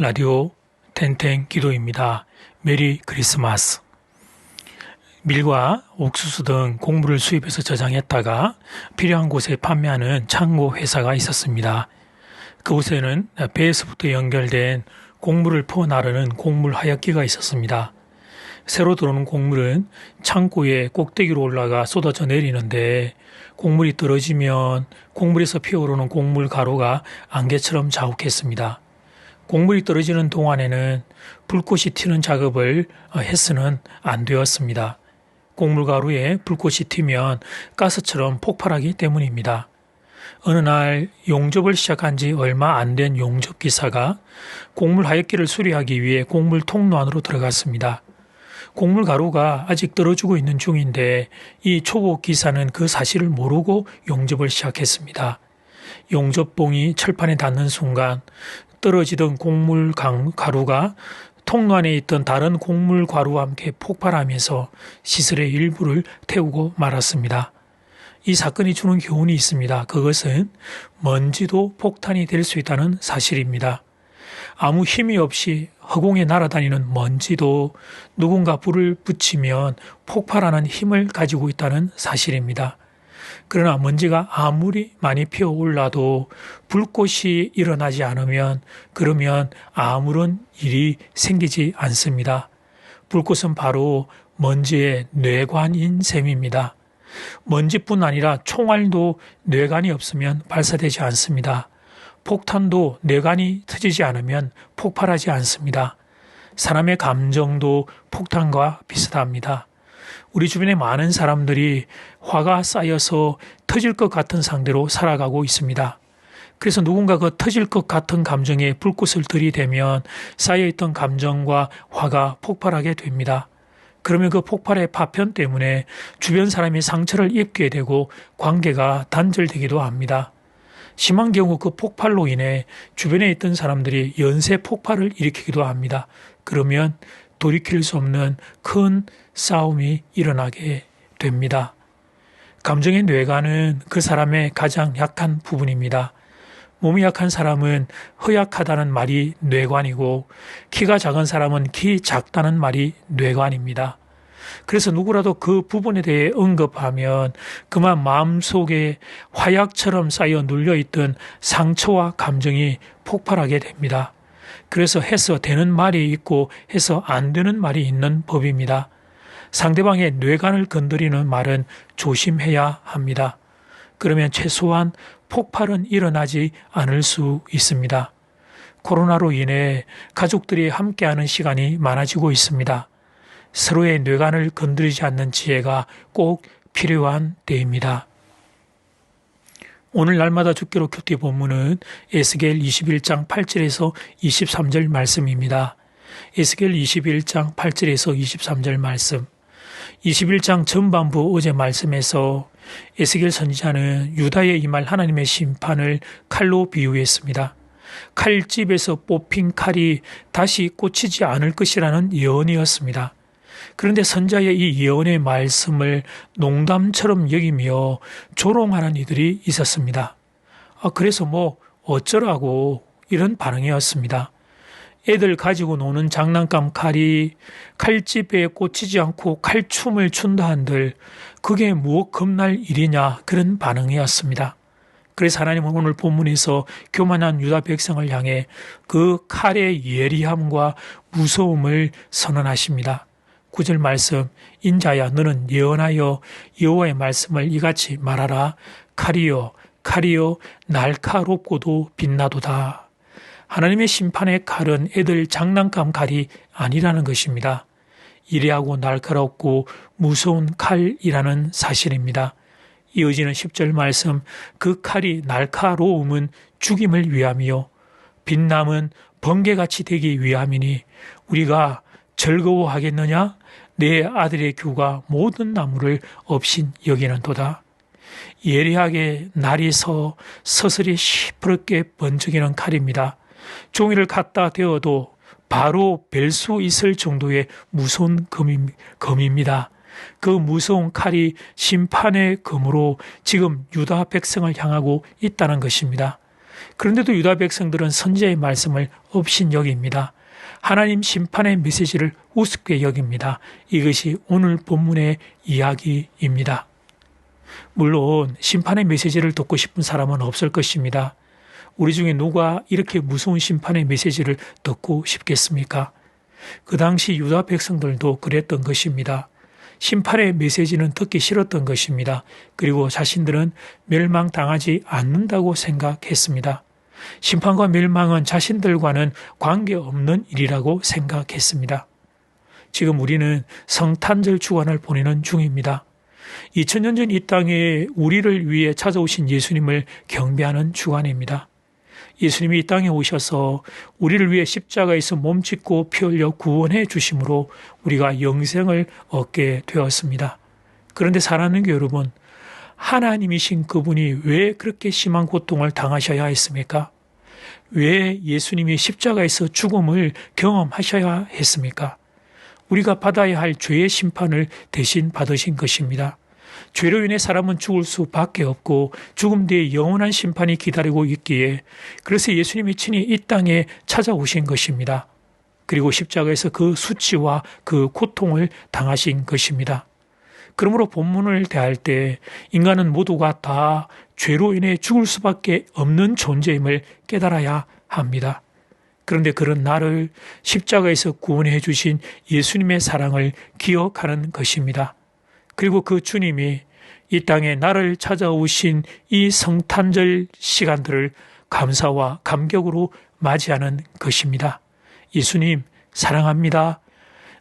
라디오 텐텐 기도입니다. 메리 크리스마스. 밀과 옥수수 등 곡물을 수입해서 저장했다가 필요한 곳에 판매하는 창고 회사가 있었습니다. 그곳에는 배에서부터 연결된 곡물을 퍼 나르는 곡물 하역기가 있었습니다. 새로 들어오는 곡물은 창고에 꼭대기로 올라가 쏟아져 내리는데 곡물이 떨어지면 곡물에서 피어오르는 곡물 가루가 안개처럼 자욱했습니다. 곡물이 떨어지는 동안에는 불꽃이 튀는 작업을 해서는 안 되었습니다. 곡물 가루에 불꽃이 튀면 가스처럼 폭발하기 때문입니다. 어느 날 용접을 시작한 지 얼마 안 된 용접 기사가 곡물 하역기를 수리하기 위해 곡물 통로 안으로 들어갔습니다. 곡물 가루가 아직 떨어지고 있는 중인데 이 초보 기사는 그 사실을 모르고 용접을 시작했습니다. 용접봉이 철판에 닿는 순간 떨어지던 곡물 가루가 통로 안에 있던 다른 곡물 가루와 함께 폭발하면서 시설의 일부를 태우고 말았습니다. 이 사건이 주는 교훈이 있습니다. 그것은 먼지도 폭탄이 될 수 있다는 사실입니다. 아무 힘이 없이 허공에 날아다니는 먼지도 누군가 불을 붙이면 폭발하는 힘을 가지고 있다는 사실입니다. 그러나 먼지가 아무리 많이 피어올라도 불꽃이 일어나지 않으면 그러면 아무런 일이 생기지 않습니다. 불꽃은 바로 먼지의 뇌관인 셈입니다. 먼지뿐 아니라 총알도 뇌관이 없으면 발사되지 않습니다. 폭탄도 뇌관이 터지지 않으면 폭발하지 않습니다. 사람의 감정도 폭탄과 비슷합니다. 우리 주변에 많은 사람들이 화가 쌓여서 터질 것 같은 상태로 살아가고 있습니다. 그래서 누군가 그 터질 것 같은 감정에 불꽃을 들이대면 쌓여있던 감정과 화가 폭발하게 됩니다. 그러면 그 폭발의 파편 때문에 주변 사람이 상처를 입게 되고 관계가 단절되기도 합니다. 심한 경우 그 폭발로 인해 주변에 있던 사람들이 연쇄 폭발을 일으키기도 합니다. 그러면 돌이킬 수 없는 큰 싸움이 일어나게 됩니다. 감정의 뇌관은 그 사람의 가장 약한 부분입니다. 몸이 약한 사람은 허약하다는 말이 뇌관이고 키가 작은 사람은 키 작다는 말이 뇌관입니다. 그래서 누구라도 그 부분에 대해 언급하면 그만 마음속에 화약처럼 쌓여 눌려있던 상처와 감정이 폭발하게 됩니다. 그래서 해서 되는 말이 있고 해서 안 되는 말이 있는 법입니다. 상대방의 뇌관을 건드리는 말은 조심해야 합니다. 그러면 최소한 폭발은 일어나지 않을 수 있습니다. 코로나로 인해 가족들이 함께하는 시간이 많아지고 있습니다. 서로의 뇌관을 건드리지 않는 지혜가 꼭 필요한 때입니다. 오늘 날마다 주기로 큐티 본문은 에스겔 21장 8절에서 23절 말씀입니다. 에스겔 21장 8절에서 23절 말씀. 21장 전반부 어제 말씀에서 에스겔 선지자는 유다에 임할 하나님의 심판을 칼로 비유했습니다. 칼집에서 뽑힌 칼이 다시 꽂히지 않을 것이라는 예언이었습니다. 그런데 선자의 이 예언의 말씀을 농담처럼 여기며 조롱하는 이들이 있었습니다. 그래서 어쩌라고 이런 반응이었습니다. 애들 가지고 노는 장난감 칼이 칼집에 꽂히지 않고 칼춤을 춘다 한들 그게 무엇 겁날 일이냐 그런 반응이었습니다. 그래서 하나님은 오늘 본문에서 교만한 유다 백성을 향해 그 칼의 예리함과 무서움을 선언하십니다. 9절 말씀, 인자야 너는 예언하여 여호와의 말씀을 이같이 말하라. 칼이요 칼이요 날카롭고도 빛나도다. 하나님의 심판의 칼은 애들 장난감 칼이 아니라는 것입니다. 이레하고 날카롭고 무서운 칼이라는 사실입니다. 이어지는 10절 말씀, 그 칼이 날카로움은 죽임을 위함이요 빛남은 번개같이 되기 위함이니 우리가 즐거워하겠느냐? 내 아들의 규가 모든 나무를 없인 여기는도다. 예리하게 날이 서서히 시퍼렇게 번쩍이는 칼입니다. 종이를 갖다 대어도 바로 벨 수 있을 정도의 무서운 검입니다. 그 무서운 칼이 심판의 검으로 지금 유다 백성을 향하고 있다는 것입니다. 그런데도 유다 백성들은 선지자의 말씀을 업신여깁니다. 하나님 심판의 메시지를 우습게 여깁니다. 이것이 오늘 본문의 이야기입니다. 물론 심판의 메시지를 듣고 싶은 사람은 없을 것입니다. 우리 중에 누가 이렇게 무서운 심판의 메시지를 듣고 싶겠습니까? 그 당시 유다 백성들도 그랬던 것입니다. 심판의 메시지는 듣기 싫었던 것입니다. 그리고 자신들은 멸망당하지 않는다고 생각했습니다. 심판과 멸망은 자신들과는 관계없는 일이라고 생각했습니다. 지금 우리는 성탄절 주간을 보내는 중입니다. 2000년 전 이 땅에 우리를 위해 찾아오신 예수님을 경배하는 주간입니다. 예수님이 이 땅에 오셔서 우리를 위해 십자가에서 몸짓고 피 흘려 구원해 주심으로 우리가 영생을 얻게 되었습니다. 그런데 사랑하는 여러분, 하나님이신 그분이 왜 그렇게 심한 고통을 당하셔야 했습니까? 왜 예수님이 십자가에서 죽음을 경험하셔야 했습니까? 우리가 받아야 할 죄의 심판을 대신 받으신 것입니다. 죄로 인해 사람은 죽을 수밖에 없고 죽음 뒤에 영원한 심판이 기다리고 있기에 그래서 예수님이 친히 이 땅에 찾아오신 것입니다. 그리고 십자가에서 그 수치와 그 고통을 당하신 것입니다. 그러므로 본문을 대할 때 인간은 모두가 다 죄로 인해 죽을 수밖에 없는 존재임을 깨달아야 합니다. 그런데 그런 나를 십자가에서 구원해 주신 예수님의 사랑을 기억하는 것입니다. 그리고 그 주님이 이 땅에 나를 찾아오신 이 성탄절 시간들을 감사와 감격으로 맞이하는 것입니다. 예수님 사랑합니다.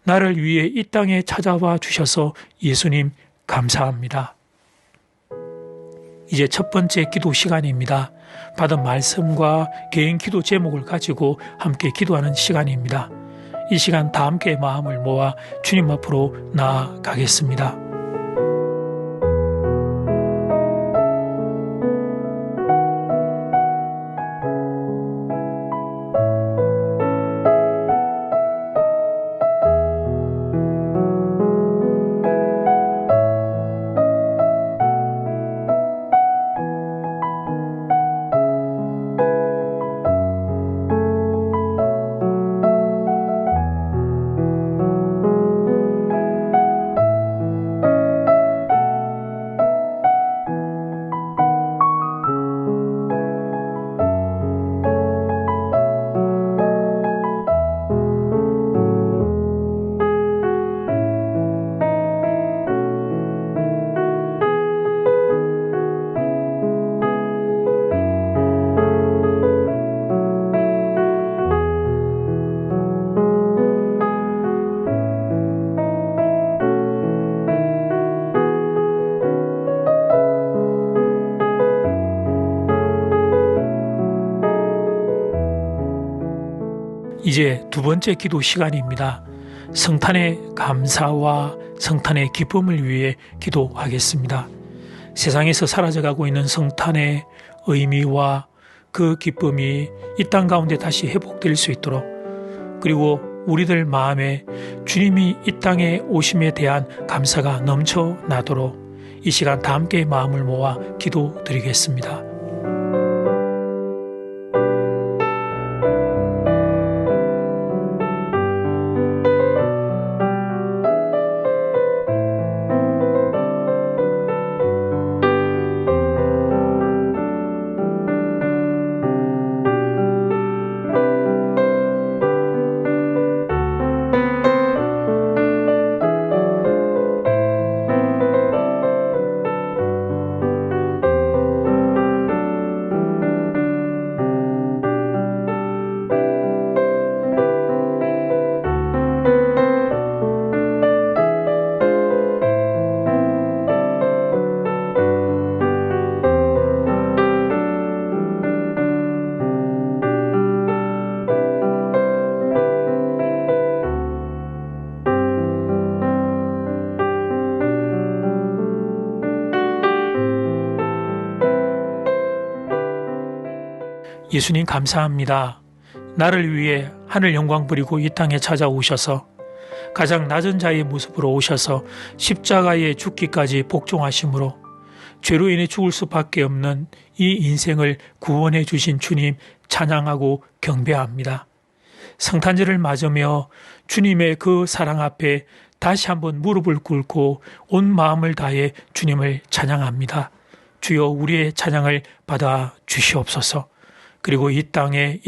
나를 위해 이 땅에 찾아와 주셔서 예수님 감사합니다. 이제 첫 번째 기도 시간입니다. 받은 말씀과 개인 기도 제목을 가지고 함께 기도하는 시간입니다. 이 시간 다 함께 마음을 모아 주님 앞으로 나아가겠습니다. 이제 두 번째 기도 시간입니다. 성탄의 감사와 성탄의 기쁨을 위해 기도하겠습니다. 세상에서 사라져가고 있는 성탄의 의미와 그 기쁨이 이 땅 가운데 다시 회복될 수 있도록, 그리고 우리들 마음에 주님이 이 땅에 오심에 대한 감사가 넘쳐나도록 이 시간 다 함께 마음을 모아 기도드리겠습니다. 예수님 감사합니다. 나를 위해 하늘 영광 부리고 이 땅에 찾아오셔서 가장 낮은 자의 모습으로 오셔서 십자가에 죽기까지 복종하심으로 죄로 인해 죽을 수밖에 없는 이 인생을 구원해 주신 주님 찬양하고 경배합니다. 성탄절을 맞으며 주님의 그 사랑 앞에 다시 한번 무릎을 꿇고 온 마음을 다해 주님을 찬양합니다. 주여 우리의 찬양을 받아 주시옵소서. 그리고 이 땅에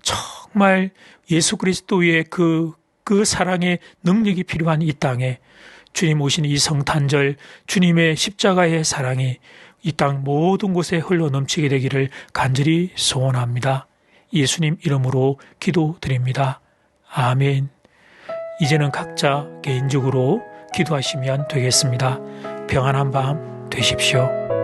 정말 예수 그리스도의 그 사랑의 능력이 필요한 이 땅에 주님 오신 이 성탄절 주님의 십자가의 사랑이 이 땅 모든 곳에 흘러 넘치게 되기를 간절히 소원합니다. 예수님 이름으로 기도드립니다. 아멘. 이제는 각자 개인적으로 기도하시면 되겠습니다. 평안한 밤 되십시오.